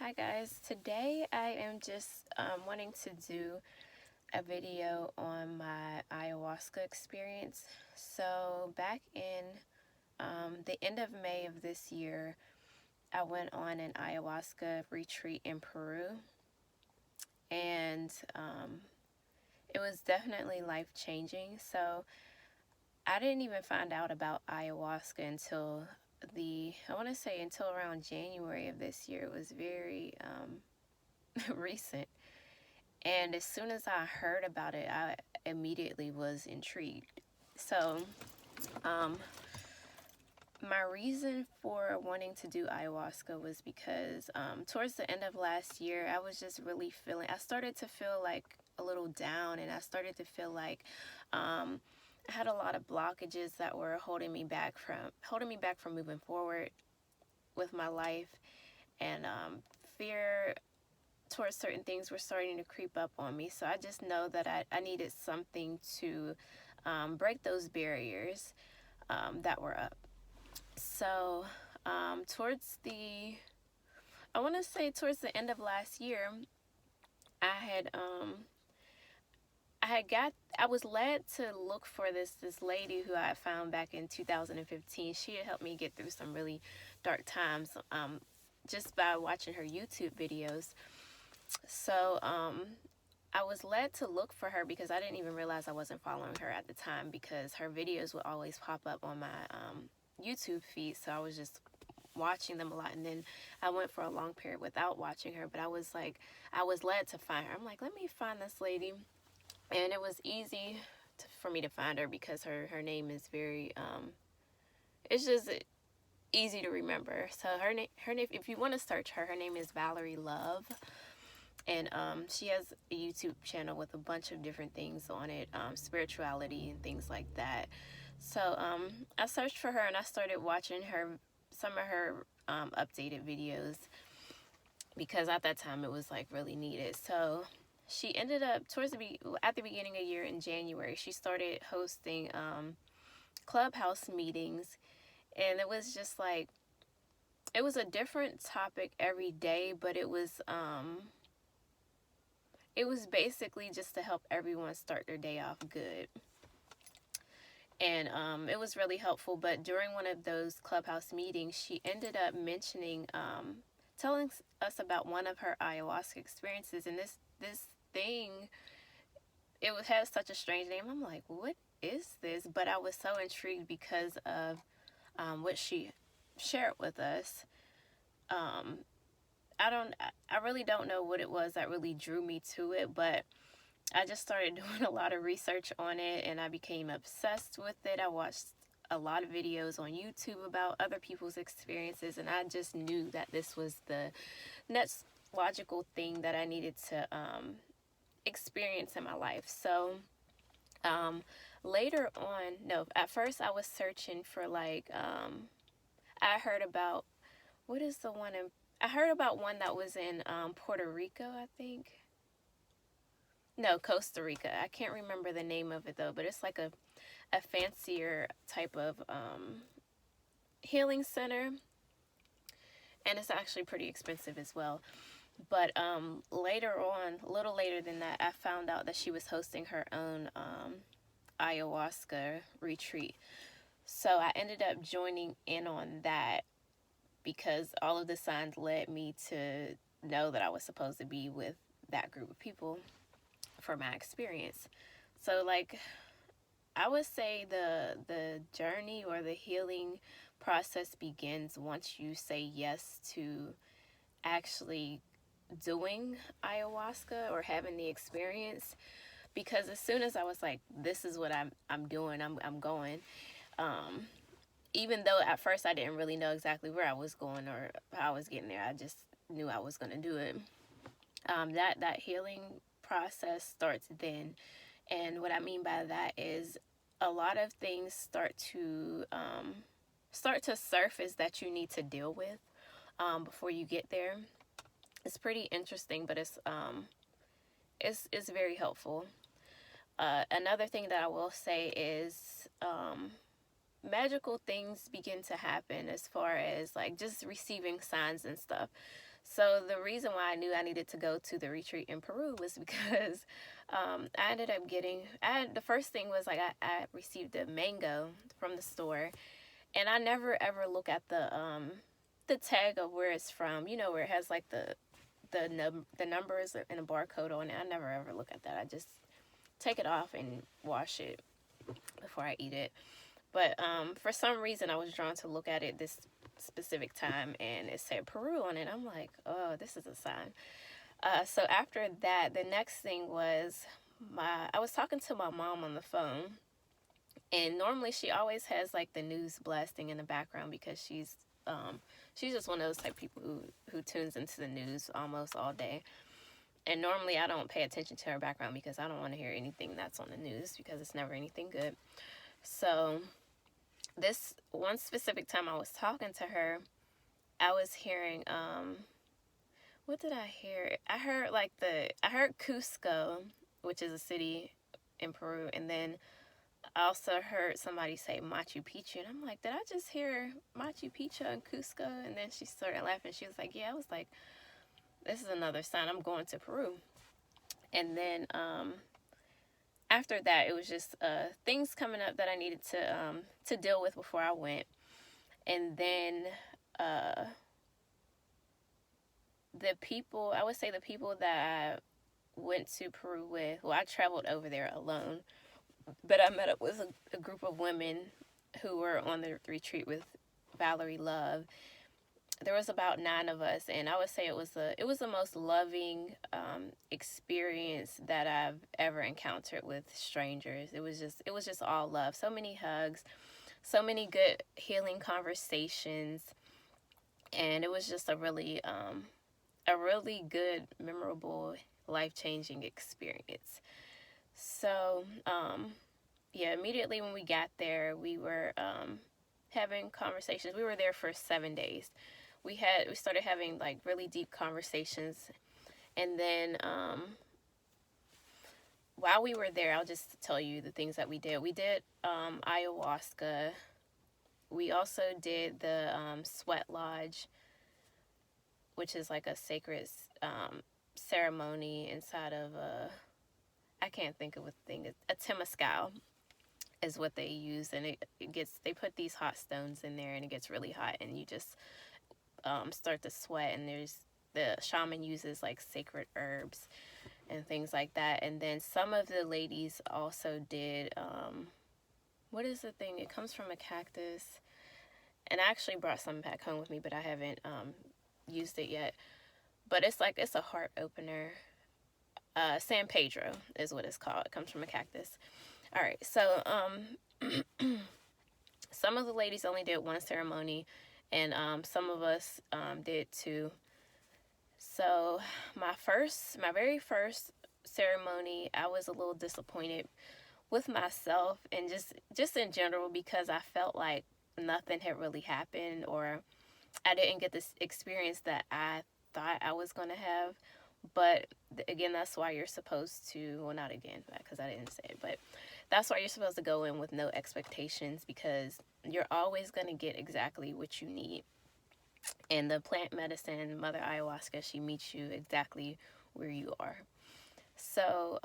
Hi guys, today I am just wanting to do a video on my ayahuasca experience. So back in the end of May of this year, I went on an ayahuasca retreat in Peru, and it was definitely life-changing. So I didn't even find out about ayahuasca until I want to say until around January of this year. It was very recent. And as soon as I heard about it, I immediately was intrigued. So, um, my reason for wanting to do ayahuasca was because towards the end of last year, I was just really I started to feel like a little down, and I started to feel like I had a lot of blockages that were holding me back from moving forward with my life, and fear towards certain things were starting to creep up on me. So I just know that I needed something to break those barriers that were up. So towards I want to say towards the end of last year, I had I was led to look for this lady who I found back in 2015. She had helped me get through some really dark times just by watching her YouTube videos. So I was led to look for her because I didn't even realize I wasn't following her at the time, because her videos would always pop up on my YouTube feed. So I was just watching them a lot, and then I went for a long period without watching her. But I was led to find her. I'm like, let me find this lady, and it was easy for me to find her because her name is very it's just easy to remember. So her name, if you want to search her name is Valerie Love. And she has a YouTube channel with a bunch of different things on it, spirituality and things like that. So I searched for her, and I started watching some of her updated videos, because at that time it was like really needed. So she ended up at the beginning of the year in January, she started hosting clubhouse meetings, and it was just like, it was a different topic every day, but it was basically just to help everyone start their day off good. And it was really helpful. But during one of those clubhouse meetings, she ended up mentioning, telling us about one of her ayahuasca experiences. And this thing, has such a strange name. I'm like, what is this? But I was so intrigued because of what she shared with us. Um, I really don't know what it was that really drew me to it, but I just started doing a lot of research on it, and I became obsessed with it. I watched a lot of videos on YouTube about other people's experiences, and I just knew that this was the next logical thing that I needed to experience in my life. So later on, no, at first I was searching for I heard about, what is the one in, I heard about one that was in Puerto Rico, I think. No, Costa Rica. I can't remember the name of it though, but it's like a fancier type of healing center, and it's actually pretty expensive as well. But later on, a little later than that, I found out that she was hosting her own ayahuasca retreat. So I ended up joining in on that because all of the signs led me to know that I was supposed to be with that group of people for my experience. So like, I would say the journey or the healing process begins once you say yes to actually doing ayahuasca or having the experience. Because as soon as I was like, this is what I'm doing, I'm going. Even though at first I didn't really know exactly where I was going or how I was getting there, I just knew I was gonna do it. That healing process starts then, and what I mean by that is a lot of things start to surface that you need to deal with before you get there. It's pretty interesting, but it's very helpful. Another thing that I will say is magical things begin to happen as far as like just receiving signs and stuff. So the reason why I knew I needed to go to the retreat in Peru was because I ended up getting, the first thing was like I received a mango from the store, and I never ever look at the tag of where it's from, you know, where it has like the numbers and a barcode on it. I never ever look at that. I just take it off and wash it before I eat it. But for some reason, I was drawn to look at it this specific time, and it said Peru on it. I'm like, oh, this is a sign. So after that, the next thing was I was talking to my mom on the phone, and normally she always has like the news blasting in the background because she's just one of those type people who tunes into the news almost all day. And normally I don't pay attention to her background because I don't want to hear anything that's on the news because it's never anything good. So this one specific time I was talking to her, I was hearing what did I hear? I heard Cusco, which is a city in Peru, and then I also heard somebody say Machu Picchu, and I'm like, did I just hear Machu Picchu and Cusco? And then she started laughing. She was like, yeah. I was like, this is another sign I'm going to Peru. And then after that, it was just things coming up that I needed to deal with before I went. And then I would say the people that I went to Peru with, well, I traveled over there alone, but I met up with a group of women who were on the retreat with Valerie Love. There was about 9 of us, and I would say it was the most loving experience that I've ever encountered with strangers. It was just all love. So many hugs, so many good healing conversations, and it was just a really good, memorable, life-changing experience. So yeah, immediately when we got there, we were having conversations. We were there for 7 days. We started having like really deep conversations, and then while we were there, I'll just tell you the things that we did. We did ayahuasca. We also did the sweat lodge, which is like a sacred ceremony inside of I can't think of what the thing is. A temescal is what they use, and they put these hot stones in there, and it gets really hot, and you just start to sweat, and the shaman uses like sacred herbs and things like that. And then some of the ladies also did what is the thing? It comes from a cactus, and I actually brought some back home with me, but I haven't used it yet. But it's a heart opener. San Pedro is what it's called. It comes from a cactus. All right, so some of the ladies only did one ceremony, and some of us did 2. So my very first ceremony, I was a little disappointed with myself and just in general, because I felt like nothing had really happened, or I didn't get this experience that I thought I was going to have. But again, that's why you're supposed to, well, not again, because I didn't say it, but that's why you're supposed to go in with no expectations, because you're always going to get exactly what you need. And the plant medicine, Mother Ayahuasca, she meets you exactly where you are. So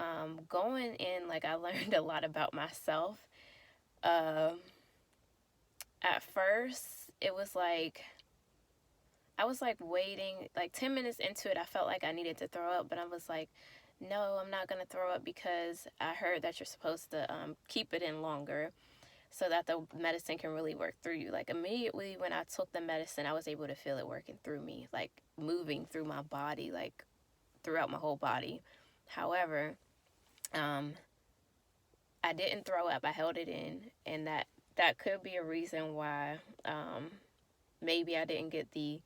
going in, like, I learned a lot about myself. At first, it was like, I was like waiting, like 10 minutes into it, I felt like I needed to throw up, but I was like, no, I'm not going to throw up, because I heard that you're supposed to keep it in longer so that the medicine can really work through you. Like immediately when I took the medicine, I was able to feel it working through me, like moving through my body, like throughout my whole body. However, I didn't throw up. I held it in, and that could be a reason why maybe I didn't get the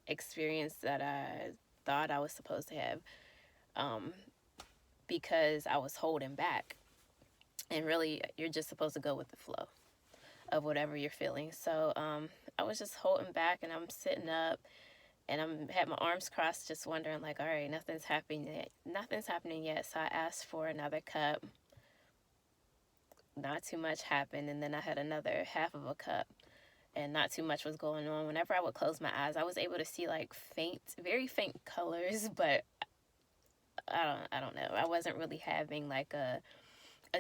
experience that I thought I was supposed to have, because I was holding back. And really, you're just supposed to go with the flow of whatever you're feeling. So I was just holding back, and I'm sitting up, and had my arms crossed, just wondering, like, all right, nothing's happening yet. So I asked for another cup. Not too much happened, and then I had another half of a cup. and not too much was going on. Whenever I would close my eyes, I was able to see like faint, very faint colors, but I don't know. I wasn't really having like a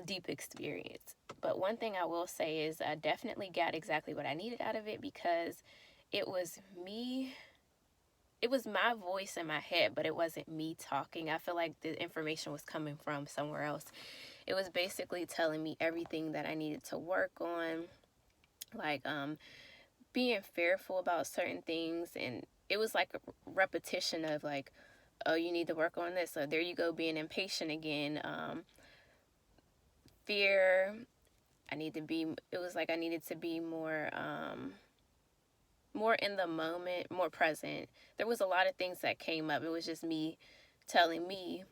deep experience. But one thing I will say is I definitely got exactly what I needed out of it, because it was me. It was my voice in my head, but it wasn't me talking. I feel like the information was coming from somewhere else. It was basically telling me everything that I needed to work on, like being fearful about certain things, and it was like a repetition of like, oh, you need to work on this. So there you go, being impatient again. Fear. I need to be. It was like I needed to be more in the moment, more present. There was a lot of things that came up. It was just me telling me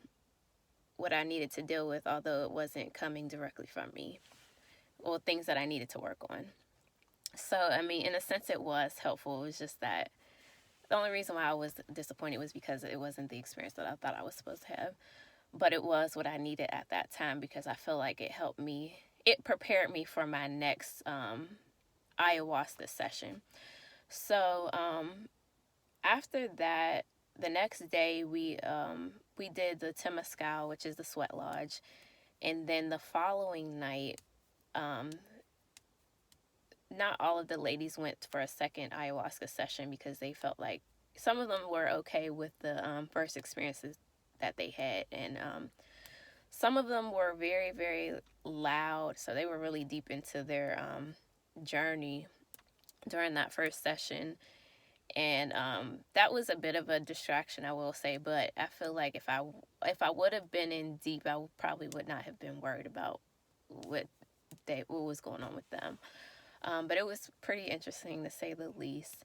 what I needed to deal with, although it wasn't coming directly from me, or things that I needed to work on. So, I mean, in a sense, it was helpful. It was just that the only reason why I was disappointed was because it wasn't the experience that I thought I was supposed to have. But it was what I needed at that time, because I feel like it helped me. It prepared me for my next ayahuasca session. So after that, the next day we did the Temescal, which is the sweat lodge, and then the following night, um, not all of the ladies went for a second ayahuasca session because they felt like some of them were okay with the first experiences that they had, and some of them were very, very loud, so they were really deep into their journey during that first session. And that was a bit of a distraction, I will say. But I feel like if I would have been in deep, I probably would not have been worried about what was going on with them. But it was pretty interesting, to say the least.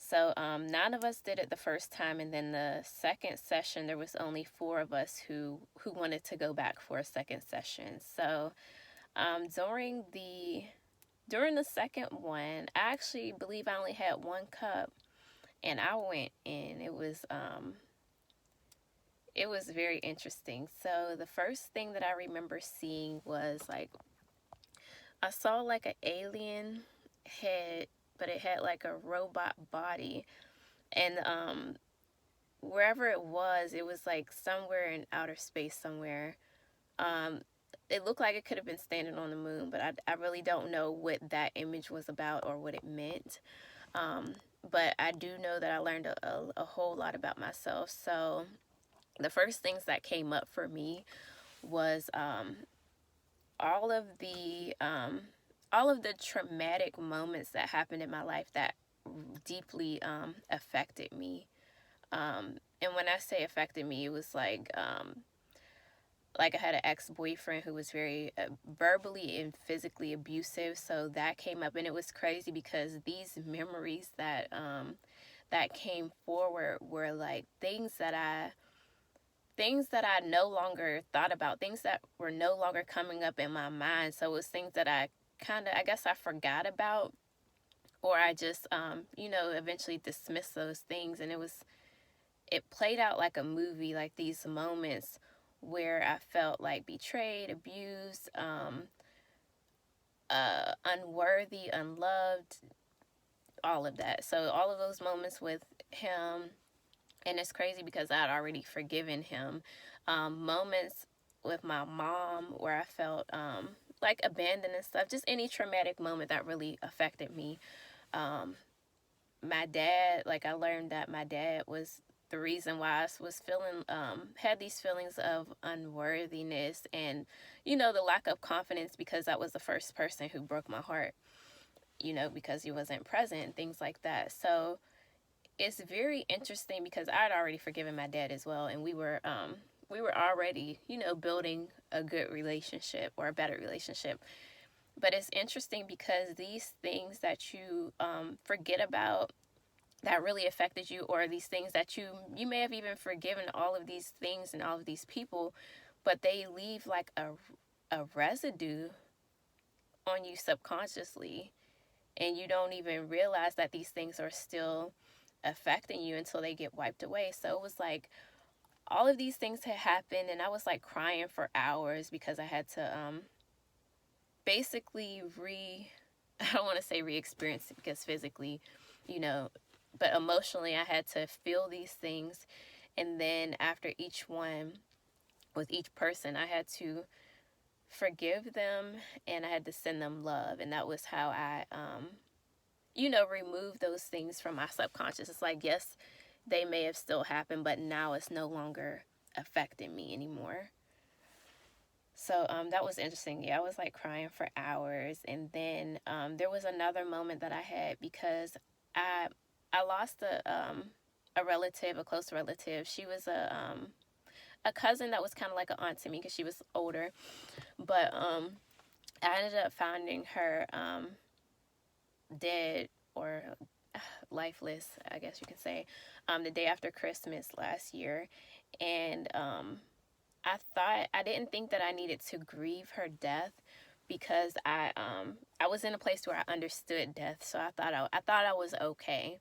So 9 of us did it the first time, and then the second session there was only 4 of us who wanted to go back for a second session. So during the second one, I actually believe I only had 1 cup, and I went in. It was very interesting. So the first thing that I remember seeing was like, I saw like an alien head, but it had like a robot body, and wherever it was like somewhere in outer space somewhere. Um, it looked like it could have been standing on the moon, but I really don't know what that image was about or what it meant. But I do know that I learned a whole lot about myself. So the first things that came up for me was all of the traumatic moments that happened in my life that deeply affected me. And when I say affected me, it was like I had an ex-boyfriend who was very verbally and physically abusive, so that came up, and it was crazy because these memories that came forward were like things that I no longer thought about, things that were no longer coming up in my mind. So it was things that I guess I forgot about, or I just eventually dismissed those things. And it played out like a movie, like these moments where I felt like betrayed, abused, unworthy, unloved, all of that. So all of those moments with him, and it's crazy because I had already forgiven him. Moments with my mom where I felt like abandoned and stuff, just any traumatic moment that really affected me. My dad, like I learned that my dad was the reason why I was feeling, had these feelings of unworthiness and, the lack of confidence, because that was the first person who broke my heart, because he wasn't present and things like that. So it's very interesting because I had already forgiven my dad as well. And we were already, building a good relationship, or a better relationship. But it's interesting because these things that you forget about, that really affected you, or these things that you may have even forgiven all of these things and all of these people, but they leave like a residue on you subconsciously, and you don't even realize that these things are still affecting you until they get wiped away. So it was like all of these things had happened, and I was like crying for hours because I had to basically I don't want to say re-experience it because physically, you know, but emotionally I had to feel these things. And then after each one, with each person, I had to forgive them and I had to send them love. And that was how I, remove those things from my subconscious. It's like, yes, they may have still happened, but now it's no longer affecting me anymore. So that was interesting. Yeah, I was like crying for hours. And then there was another moment that I had because I I lost a relative, a close relative. She was a cousin that was kind of like an aunt to me because she was older. But I ended up finding her dead or lifeless, I guess you can say, the day after Christmas last year. And I didn't think that I needed to grieve her death because I was in a place where I understood death, so I thought I was okay,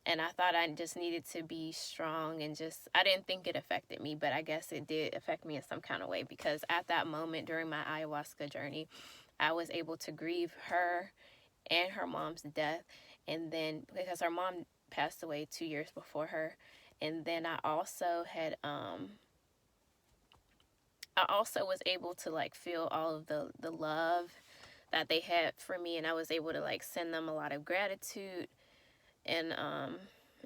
and I thought I just needed to be strong and just I didn't think it affected me, but I guess it did affect me in some kind of way because at that moment during my ayahuasca journey, I was able to grieve her and her mom's death, and then because her mom passed away 2 years before her, and then I also was able to like feel all of the love that they had for me, and I was able to like send them a lot of gratitude. And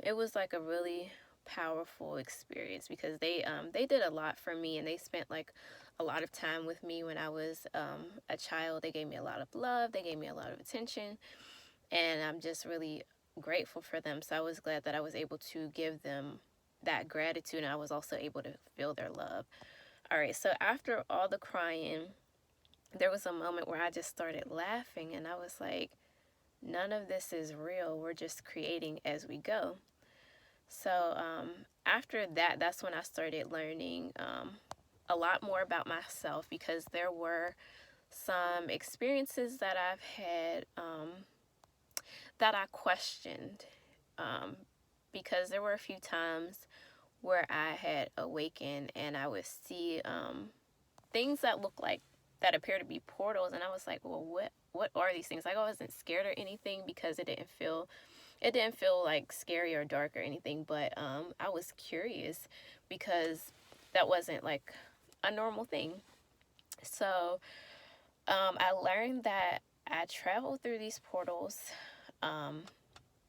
it was like a really powerful experience because they did a lot for me, and they spent like a lot of time with me when I was a child. They gave me a lot of love, they gave me a lot of attention, and I'm just really grateful for them. So I was glad that I was able to give them that gratitude, and I was also able to feel their love. All right, so after all the crying, there was a moment where I just started laughing, and I was like, none of this is real. We're just creating as we go. So after that, that's when I started learning a lot more about myself because there were some experiences that I've had that I questioned because there were a few times where I had awakened and I would see things that look like that appear to be portals, and I was like, well, what are these things? Like, I wasn't scared or anything because it didn't feel like scary or dark or anything, but I was curious because that wasn't like a normal thing. So I learned that I traveled through these portals um,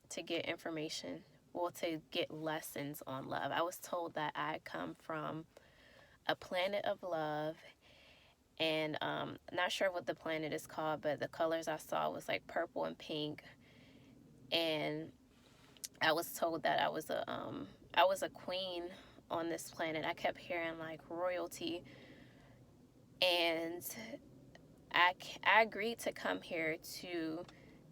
to get information, well, to get lessons on love. I was told that I come from a planet of love, and not sure what the planet is called, but the colors I saw was like purple and pink. And I was told that I was a queen on this planet. I kept hearing like royalty, and I agreed to come here to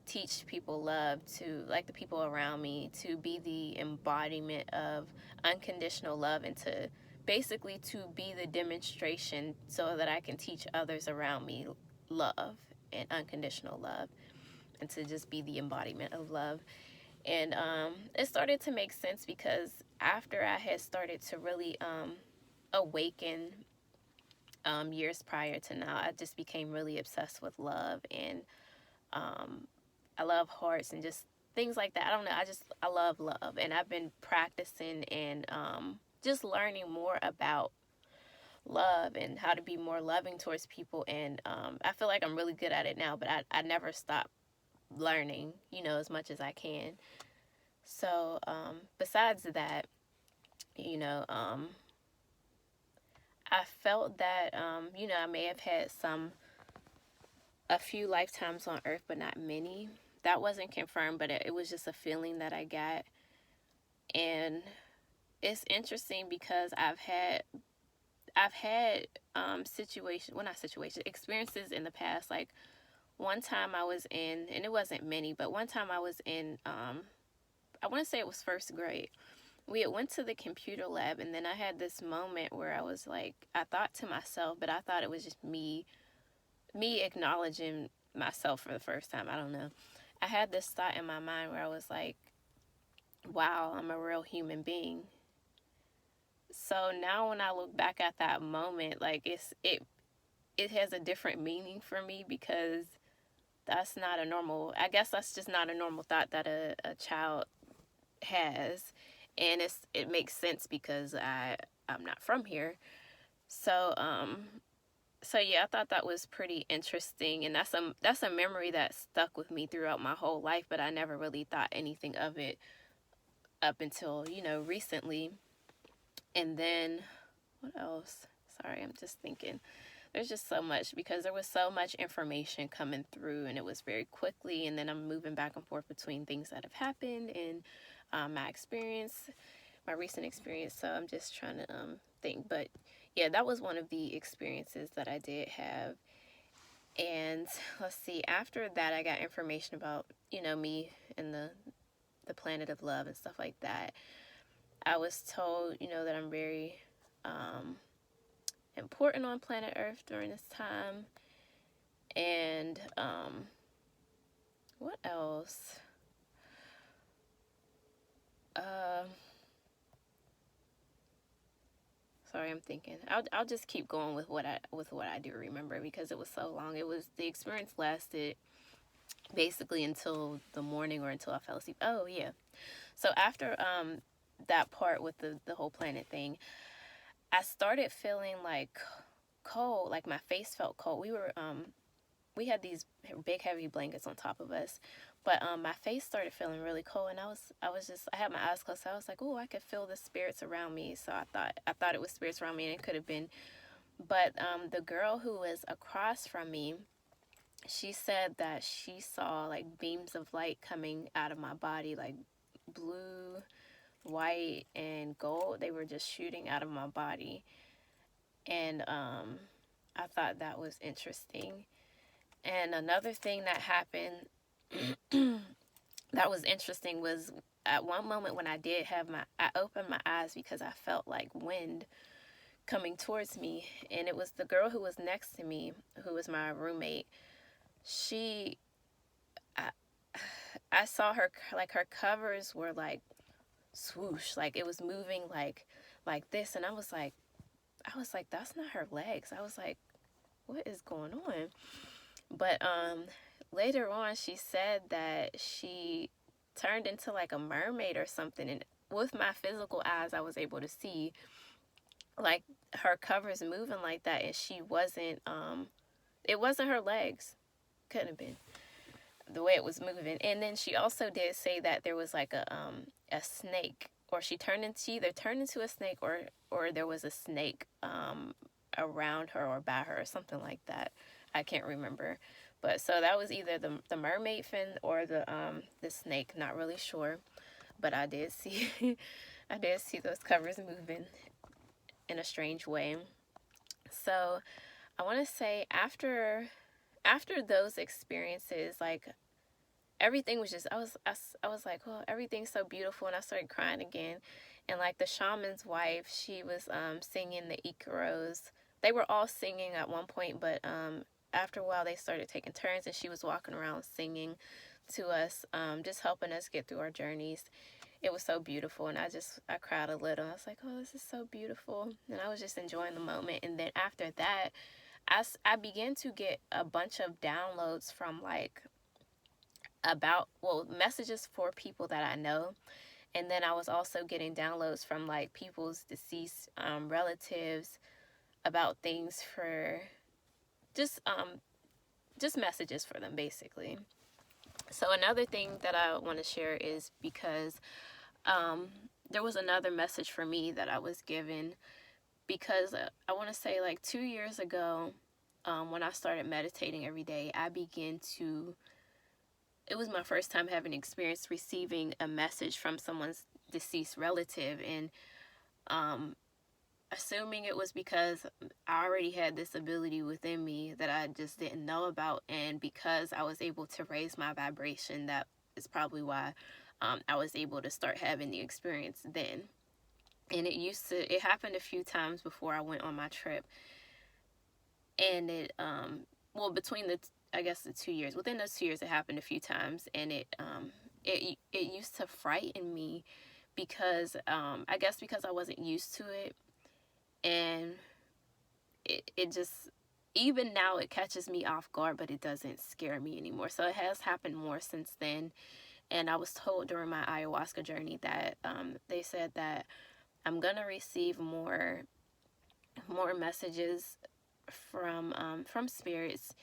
teach people love, to like the people around me, to be the embodiment of unconditional love, and to basically to be the demonstration so that I can teach others around me love and unconditional love, and to just be the embodiment of love. And it started to make sense because after I had started to really awaken years prior to now, I just became really obsessed with love, and um, I love hearts and just things like that. I don't know. I love love, and I've been practicing and just learning more about love and how to be more loving towards people. And I feel like I'm really good at it now, but I never stop learning, as much as I can. So besides that, you know, um, I felt that, I may have had a few lifetimes on earth, but not many. That wasn't confirmed, but it was just a feeling that I got. And it's interesting because I've had situations, well, not situations, experiences in the past. Like one time I was in, and it wasn't many, but one time I was in, I want to say it was first grade. We had went to the computer lab, and then I had this moment where I was like, I thought to myself, but I thought it was just me acknowledging myself for the first time. I don't know. I had this thought in my mind where I was like, wow, I'm a real human being. So now when I look back at that moment, like it has a different meaning for me because that's not a normal, I guess that's just not a normal thought that a child has. And it makes sense because I'm not from here. So yeah, I thought that was pretty interesting, and that's a memory that stuck with me throughout my whole life, but I never really thought anything of it up until, recently. And then what else? Sorry, I'm just thinking. There's just so much, because there was so much information coming through, and it was very quickly, and then I'm moving back and forth between things that have happened and my experience, my recent experience. So I'm just trying to think. But yeah, that was one of the experiences that I did have. And let's see, after that I got information about, me and the planet of love and stuff like that. I was told, that I'm very important on planet Earth during this time. And what else? Sorry, I'm thinking. I'll just keep going with what I do remember, because it was so long. The experience lasted basically until the morning, or until I fell asleep. Oh yeah. So after that part with the whole planet thing, I started feeling like cold, like my face felt cold. We had these big heavy blankets on top of us, but my face started feeling really cold, and I had my eyes closed. So I was like, oh, I could feel the spirits around me. So I thought it was spirits around me, and it could have been. But the girl who was across from me, she said that she saw like beams of light coming out of my body, like blue, white, and gold. They were just shooting out of my body. And I thought that was interesting. And another thing that happened that was interesting was, at one moment when I opened my eyes because I felt like wind coming towards me. And it was the girl who was next to me, who was my roommate. I saw her, like her covers were like swoosh, like it was moving like this. And I was like, that's not her legs. I was like, what is going on? But later on, she said that she turned into like a mermaid or something, and with my physical eyes I was able to see like her covers moving like that, and she wasn't it wasn't her legs. Couldn't have been, the way it was moving. And then she also did say that there was like a snake, or she either turned into a snake, or there was a snake around her or by her, or something like that. I can't remember. But so that was either the mermaid fin or the snake. Not really sure, but I did see I did see those covers moving in a strange way. So I want to say, after those experiences, like everything was just, I was like, well, everything's so beautiful, and I started crying again. And like the shaman's wife, she was singing the Icaros. They were all singing at one point, but after a while they started taking turns, and she was walking around singing to us, just helping us get through our journeys. It was so beautiful, and I cried a little. I was like, oh, this is so beautiful, and I was just enjoying the moment. And then after that, I began to get a bunch of downloads from like messages for people that I know. And then I was also getting downloads from like people's deceased relatives about things, for just messages for them, basically. So another thing that I want to share is, because there was another message for me that I was given, because I want to say like 2 years ago, when I started meditating every day, it was my first time having experience receiving a message from someone's deceased relative. And assuming it was because I already had this ability within me that I just didn't know about, and because I was able to raise my vibration, that is probably why I was able to start having the experience then. And it happened a few times before I went on my trip. And between the 2 years, within those 2 years, it happened a few times. And it used to frighten me, because I guess because I wasn't used to it. And it just, even now it catches me off guard, but it doesn't scare me anymore. So it has happened more since then. And I was told during my ayahuasca journey that they said that I'm gonna receive more messages from spirits,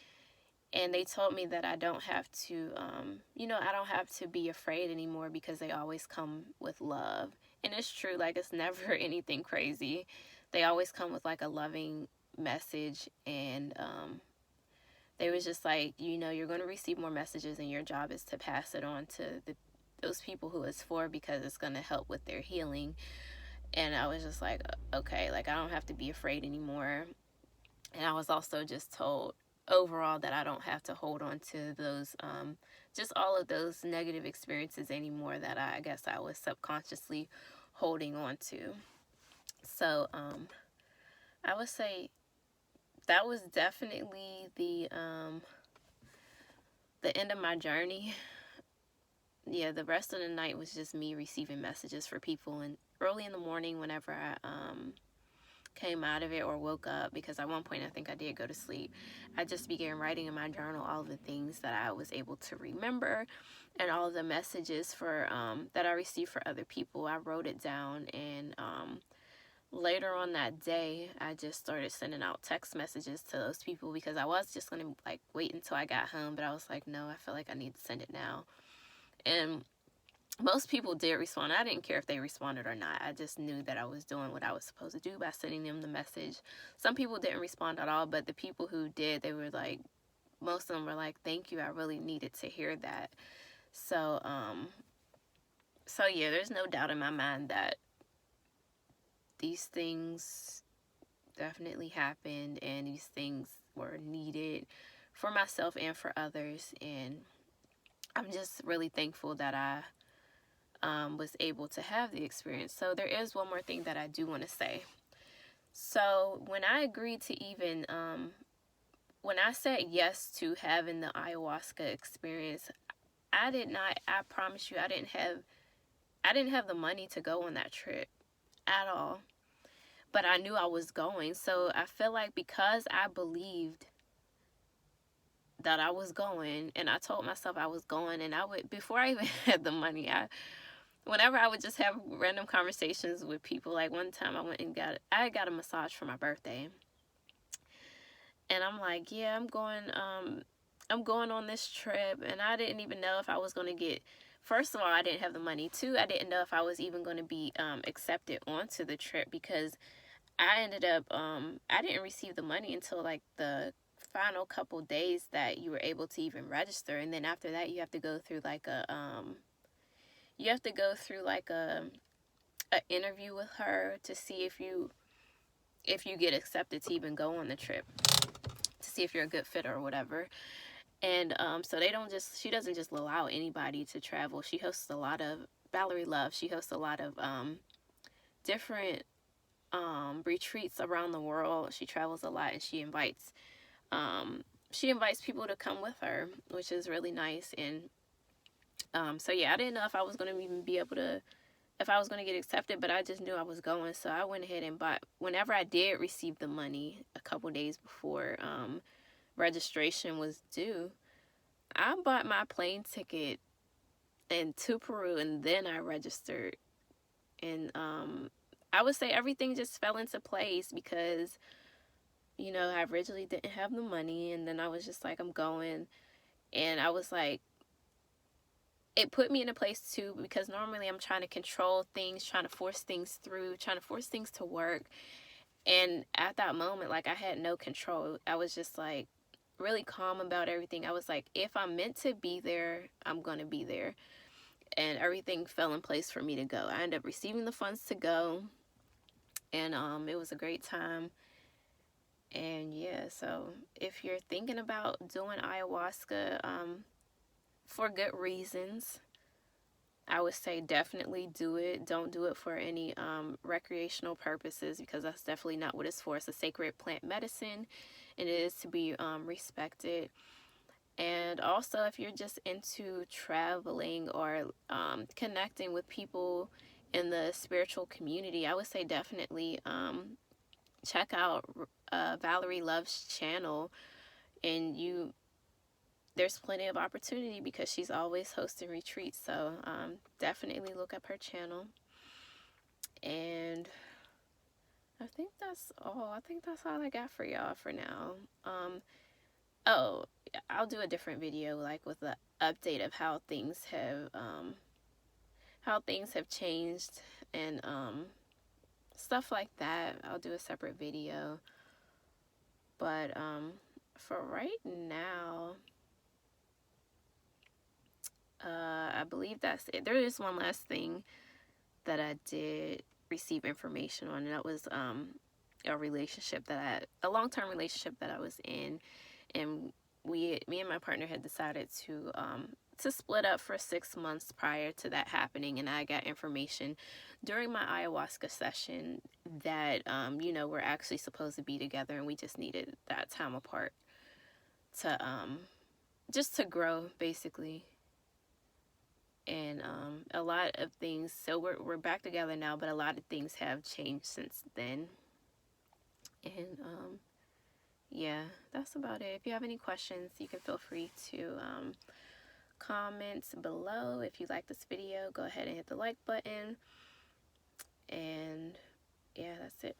and they told me that I don't have to I don't have to be afraid anymore because they always come with love. And it's true, like, it's never anything crazy. They always come with like a loving message, and they was just like, you're going to receive more messages, and your job is to pass it on to those people who it's for, because it's going to help with their healing. And I was just like, okay, like, I don't have to be afraid anymore. And I was also just told overall that I don't have to hold on to those just all of those negative experiences anymore that I guess I was subconsciously holding on to. So I would say that was definitely the end of my journey. Yeah, the rest of the night was just me receiving messages for people, and early in the morning whenever I came out of it or woke up, because at one point I think I did go to sleep, I just began writing in my journal all of the things that I was able to remember, and all of the messages for that I received for other people. I wrote it down, and later on that day I just started sending out text messages to those people, because I was just gonna like wait until I got home, but I was like, no, I feel like I need to send it now. And most people did respond. I didn't care if they responded or not. I just knew that I was doing what I was supposed to do by sending them the message. Some people didn't respond at all, but the people who did, they were like, most of them were like, thank you, I really needed to hear that. So yeah, there's no doubt in my mind that these things definitely happened, and these things were needed for myself and for others. And I'm just really thankful that I was able to have the experience. So there is one more thing that I do want to say. So when I agreed to even, when I said yes to having the ayahuasca experience, I promise you, I didn't have the money to go on that trip at all. But I knew I was going. So I feel like because I believed that I was going, and I told myself I was going, and I would, before I even had the money, whenever I would just have random conversations with people, like one time I got a massage for my birthday. And I'm like, yeah, I'm going on this trip. And I didn't even know if I was going to get, first of all, I didn't have the money. Two, I didn't know if I was even going to be accepted onto the trip, because I ended up, I didn't receive the money until like the final couple days that you were able to even register. And then after that, you have to go through like a interview with her to see if you get accepted to even go on the trip, to see if you're a good fit or whatever. And so she doesn't just allow anybody to travel. She hosts a lot of, Valerie Love, she hosts a lot of different retreats around the world. She travels a lot, and she invites people to come with her, which is really nice. And so yeah, I didn't know if I was going to even be able to, if I was going to get accepted, but I just knew I was going. So I went ahead and bought, whenever I did receive the money a couple days before registration was due, I bought my plane ticket to Peru, and then I registered. And I would say everything just fell into place, because I originally didn't have the money, and then I was just like, I'm going. And I was like, it put me in a place too, because normally I'm trying to control things, trying to force things through, trying to force things to work. And at that moment, like, I had no control. I was just like really calm about everything. I was like, if I'm meant to be there, I'm going to be there. And everything fell in place for me to go. I ended up receiving the funds to go, and it was a great time. And yeah, so if you're thinking about doing ayahuasca for good reasons, I would say definitely do it. Don't do it for any recreational purposes, because that's definitely not what it's for. It's a sacred plant medicine, and it is to be respected. And also, if you're just into traveling or connecting with people in the spiritual community, I would say definitely check out Valerie Love's channel, and there's plenty of opportunity because she's always hosting retreats. So definitely look up her channel. And I think that's all. I think that's all I got for y'all for now. Oh, I'll do a different video, like with the update of how things have changed, and stuff like that. I'll do a separate video. But for right now, I believe that's it. There is one last thing that I did receive information on, and that was a long-term relationship that I was in, and me and my partner had decided to split up for 6 months prior to that happening. And I got information during my ayahuasca session that we're actually supposed to be together, and we just needed that time apart to just to grow, basically. And a lot of things, so we're back together now, but a lot of things have changed since then. And yeah, that's about it. If you have any questions, you can feel free to comment below. If you like this video, go ahead and hit the like button. And yeah, that's it.